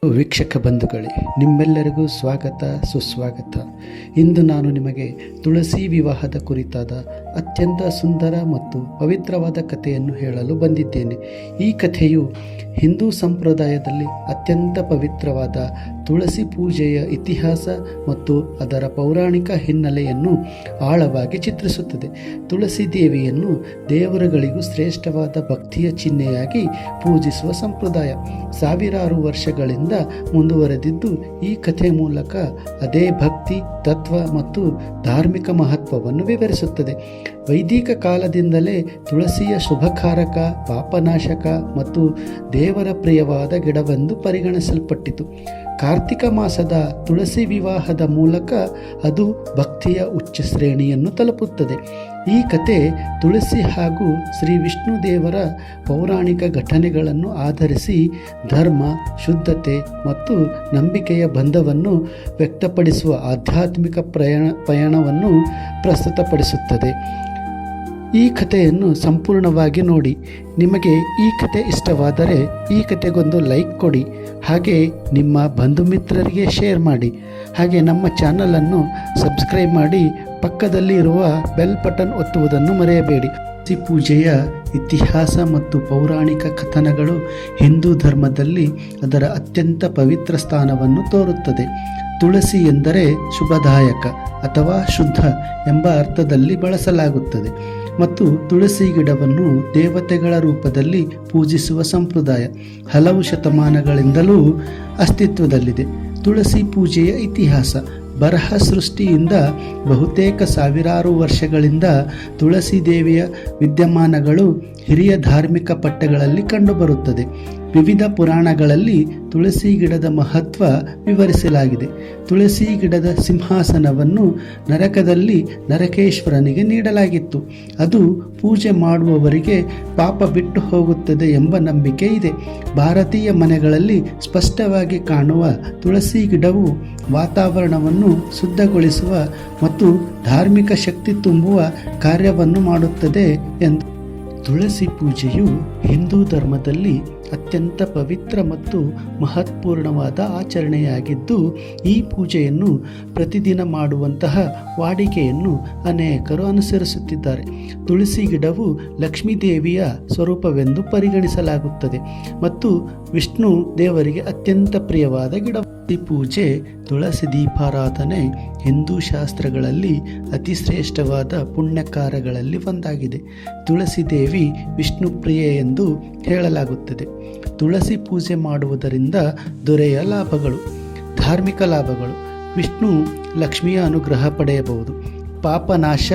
ವೀಕ್ಷಕ ಬಂಧುಗಳೇ, ನಿಮ್ಮೆಲ್ಲರಿಗೂ ಸ್ವಾಗತ ಸುಸ್ವಾಗತ. ಇಂದು ನಾನು ನಿಮಗೆ ತುಳಸಿ ವಿವಾಹದ ಕುರಿತಾದ ಅತ್ಯಂತ ಸುಂದರ ಮತ್ತು ಪವಿತ್ರವಾದ ಕಥೆಯನ್ನು ಹೇಳಲು ಬಂದಿದ್ದೇನೆ. ಈ ಕಥೆಯು ಹಿಂದೂ ಸಂಪ್ರದಾಯದಲ್ಲಿ ಅತ್ಯಂತ ಪವಿತ್ರವಾದ ತುಳಸಿ ಪೂಜೆಯ ಇತಿಹಾಸ ಮತ್ತು ಅದರ ಪೌರಾಣಿಕ ಹಿನ್ನೆಲೆಯನ್ನು ಆಳವಾಗಿ ಚಿತ್ರಿಸುತ್ತದೆ. ತುಳಸಿ ದೇವಿಯನ್ನು ದೇವರುಗಳಿಗೂ ಶ್ರೇಷ್ಠವಾದ ಭಕ್ತಿಯ ಚಿಹ್ನೆಯಾಗಿ ಪೂಜಿಸುವ ಸಂಪ್ರದಾಯ ಸಾವಿರಾರು ವರ್ಷಗಳಿಂದ ಮುಂದುವರೆದಿದ್ದು, ಈ ಕಥೆ ಮೂಲಕ ಅದೇ ಭಕ್ತಿ ತತ್ವ ಮತ್ತು ಧಾರ್ಮಿಕ ಮಹತ್ವವನ್ನು ವಿವರಿಸುತ್ತದೆ. ವೈದಿಕ ಕಾಲದಿಂದಲೇ ತುಳಸಿಯ ಶುಭಕಾರಕ, ಪಾಪನಾಶಕ ಮತ್ತು ದೇವರ ಪ್ರಿಯವಾದ ಗಿಡವೆಂದು ಪರಿಗಣಿಸಲ್ಪಟ್ಟಿತು. ಕಾರ್ತಿಕ ಮಾಸದ ತುಳಸಿ ವಿವಾಹದ ಮೂಲಕ ಅದು ಭಕ್ತಿಯ ಉಚ್ಚ ಶ್ರೇಣಿಯನ್ನು ತಲುಪುತ್ತದೆ. ಈ ಕತೆ ತುಳಸಿ ಹಾಗೂ ಶ್ರೀ ವಿಷ್ಣು ದೇವರ ಪೌರಾಣಿಕ ಘಟನೆಗಳನ್ನು ಆಧರಿಸಿ ಧರ್ಮ, ಶುದ್ಧತೆ ಮತ್ತು ನಂಬಿಕೆಯ ಬಂಧವನ್ನು ವ್ಯಕ್ತಪಡಿಸುವ ಆಧ್ಯಾತ್ಮಿಕ ಪಯಣವನ್ನು ಪ್ರಸ್ತುತಪಡಿಸುತ್ತದೆ. ಈ ಕಥೆಯನ್ನು ಸಂಪೂರ್ಣವಾಗಿ ನೋಡಿ. ನಿಮಗೆ ಈ ಕತೆ ಇಷ್ಟವಾದರೆ ಈ ಕತೆಗೊಂದು ಲೈಕ್ ಕೊಡಿ, ಹಾಗೆ ನಿಮ್ಮ ಬಂಧು ಮಿತ್ರರಿಗೆ ಶೇರ್ ಮಾಡಿ, ಹಾಗೆ ನಮ್ಮ ಚಾನಲನ್ನು ಸಬ್ಸ್ಕ್ರೈಬ್ ಮಾಡಿ ಪಕ್ಕದಲ್ಲಿ ಇರುವ ಬೆಲ್ ಬಟನ್ ಒತ್ತುವುದನ್ನು ಮರೆಯಬೇಡಿ. ತುಳಸಿ ಪೂಜೆಯ ಇತಿಹಾಸ ಮತ್ತು ಪೌರಾಣಿಕ ಕಥನಗಳು ಹಿಂದೂ ಧರ್ಮದಲ್ಲಿ ಅದರ ಅತ್ಯಂತ ಪವಿತ್ರ ಸ್ಥಾನವನ್ನು ತೋರುತ್ತದೆ. ತುಳಸಿ ಎಂದರೆ ಶುಭದಾಯಕ ಅಥವಾ ಶುದ್ಧ ಎಂಬ ಅರ್ಥದಲ್ಲಿ ಬಳಸಲಾಗುತ್ತದೆ ಮತ್ತು ತುಳಸಿ ಗಿಡವನ್ನು ದೇವತೆಗಳ ರೂಪದಲ್ಲಿ ಪೂಜಿಸುವ ಸಂಪ್ರದಾಯ ಹಲವು ಶತಮಾನಗಳಿಂದಲೂ ಅಸ್ತಿತ್ವದಲ್ಲಿದೆ. ತುಳಸಿ ಪೂಜೆಯ ಇತಿಹಾಸ ಬರಹ ಸೃಷ್ಟಿಯಿಂದ ಬಹುತೇಕ ಸಾವಿರಾರು ವರ್ಷಗಳಿಂದ ತುಳಸಿ ದೇವಿಯ ವಿದ್ಯಮಾನಗಳು ಹಿರಿಯ ಧಾರ್ಮಿಕ ಪಠ್ಯಗಳಲ್ಲಿ ಕಂಡುಬರುತ್ತದೆ. ವಿವಿಧ ಪುರಾಣಗಳಲ್ಲಿ ತುಳಸಿ ಗಿಡದ ಮಹತ್ವ ವಿವರಿಸಲಾಗಿದೆ. ತುಳಸಿ ಗಿಡದ ಸಿಂಹಾಸನವನ್ನು ನರಕದಲ್ಲಿ ನರಕೇಶ್ವರನಿಗೆ ನೀಡಲಾಗಿತ್ತು. ಅದು ಪೂಜೆ ಮಾಡುವವರಿಗೆ ಪಾಪ ಬಿಟ್ಟು ಹೋಗುತ್ತದೆ ಎಂಬ ನಂಬಿಕೆ ಇದೆ. ಭಾರತೀಯ ಮನೆಗಳಲ್ಲಿ ಸ್ಪಷ್ಟವಾಗಿ ಕಾಣುವ ತುಳಸಿ ಗಿಡವು ವಾತಾವರಣವನ್ನು ಶುದ್ಧಗೊಳಿಸುವ ಮತ್ತು ಧಾರ್ಮಿಕ ಶಕ್ತಿ ತುಂಬುವ ಕಾರ್ಯವನ್ನು ಮಾಡುತ್ತದೆ ಎಂದು. ತುಳಸಿ ಪೂಜೆಯು ಹಿಂದೂ ಧರ್ಮದಲ್ಲಿ ಅತ್ಯಂತ ಪವಿತ್ರ ಮತ್ತು ಮಹತ್ವಪೂರ್ಣವಾದ ಆಚರಣೆಯಾಗಿದ್ದು, ಈ ಪೂಜೆಯನ್ನು ಪ್ರತಿದಿನ ಮಾಡುವಂತಹ ವಾಡಿಕೆಯನ್ನು ಅನೇಕರು ಅನುಸರಿಸುತ್ತಿದ್ದಾರೆ. ತುಳಸಿ ಗಿಡವು ಲಕ್ಷ್ಮೀ ದೇವಿಯ ಸ್ವರೂಪವೆಂದು ಪರಿಗಣಿಸಲಾಗುತ್ತದೆ ಮತ್ತು ವಿಷ್ಣು ದೇವರಿಗೆ ಅತ್ಯಂತ ಪ್ರಿಯವಾದ ಗಿಡ. ಈ ಪೂಜೆ ತುಳಸಿ ದೀಪಾರಾಧನೆ ಹಿಂದೂ ಶಾಸ್ತ್ರಗಳಲ್ಲಿ ಅತಿ ಶ್ರೇಷ್ಠವಾದ ಪುಣ್ಯಕಾರಗಳಲ್ಲಿ ಒಂದಾಗಿದೆ. ತುಳಸಿ ದೇವಿ ವಿಷ್ಣು ಪ್ರಿಯೆ ಎಂದು ಹೇಳಲಾಗುತ್ತದೆ. ತುಳಸಿ ಪೂಜೆ ಮಾಡುವುದರಿಂದ ದೊರೆಯ ಲಾಭಗಳು. ಧಾರ್ಮಿಕ ಲಾಭಗಳು: ವಿಷ್ಣು ಲಕ್ಷ್ಮಿಯ ಅನುಗ್ರಹ ಪಡೆಯಬಹುದು. ಪಾಪನಾಶ,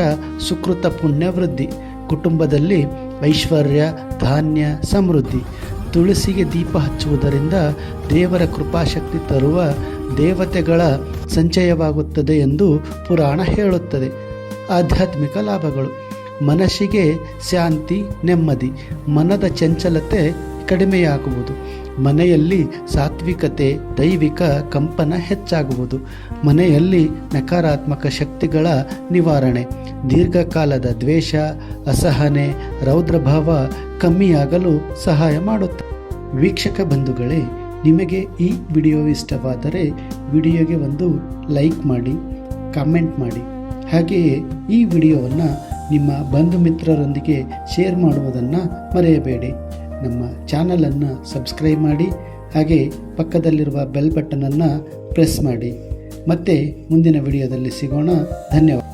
ಸುಕೃತ ಪುಣ್ಯ ವೃದ್ಧಿ. ಕುಟುಂಬದಲ್ಲಿ ಐಶ್ವರ್ಯ, ಧಾನ್ಯ, ಸಮೃದ್ಧಿ. ತುಳಸಿಗೆ ದೀಪ ಹಚ್ಚುವುದರಿಂದ ದೇವರ ಕೃಪಾಶಕ್ತಿ ತರುವ ದೇವತೆಗಳ ಸಂಚಯವಾಗುತ್ತದೆ ಎಂದು ಪುರಾಣ ಹೇಳುತ್ತದೆ. ಆಧ್ಯಾತ್ಮಿಕ ಲಾಭಗಳು: ಮನಸ್ಸಿಗೆ ಶಾಂತಿ, ನೆಮ್ಮದಿ. ಮನದ ಚಂಚಲತೆ ಕಡಿಮೆಯಾಗುವುದು. ಮನೆಯಲ್ಲಿ ಸಾತ್ವಿಕತೆ, ದೈವಿಕ ಕಂಪನ ಹೆಚ್ಚಾಗುವುದು. ಮನೆಯಲ್ಲಿ ನಕಾರಾತ್ಮಕ ಶಕ್ತಿಗಳ ನಿವಾರಣೆ. ದೀರ್ಘಕಾಲದ ದ್ವೇಷ, ಅಸಹನೆ, ರೌದ್ರಭಾವ ಕಮ್ಮಿಯಾಗಲು ಸಹಾಯ ಮಾಡುತ್ತದೆ. ವೀಕ್ಷಕ ಬಂಧುಗಳೇ, ನಿಮಗೆ ಈ ವಿಡಿಯೋ ಇಷ್ಟವಾದರೆ ವಿಡಿಯೋಗೆ ಒಂದು ಲೈಕ್ ಮಾಡಿ, ಕಾಮೆಂಟ್ ಮಾಡಿ, ಹಾಗೆಯೇ ಈ ವಿಡಿಯೋವನ್ನು ನಿಮ್ಮ ಬಂಧು ಮಿತ್ರರೊಂದಿಗೆ ಶೇರ್ ಮಾಡುವುದನ್ನು ಮರೆಯಬೇಡಿ. ನಮ್ಮ ಚಾನಲನ್ನು ಸಬ್ಸ್ಕ್ರೈಬ್ ಮಾಡಿ, ಹಾಗೆ ಪಕ್ಕದಲ್ಲಿರುವ ಬೆಲ್ ಬಟನನ್ನು ಪ್ರೆಸ್ ಮಾಡಿ. ಮತ್ತೆ ಮುಂದಿನ ವಿಡಿಯೋದಲ್ಲಿ ಸಿಗೋಣ. ಧನ್ಯವಾದ.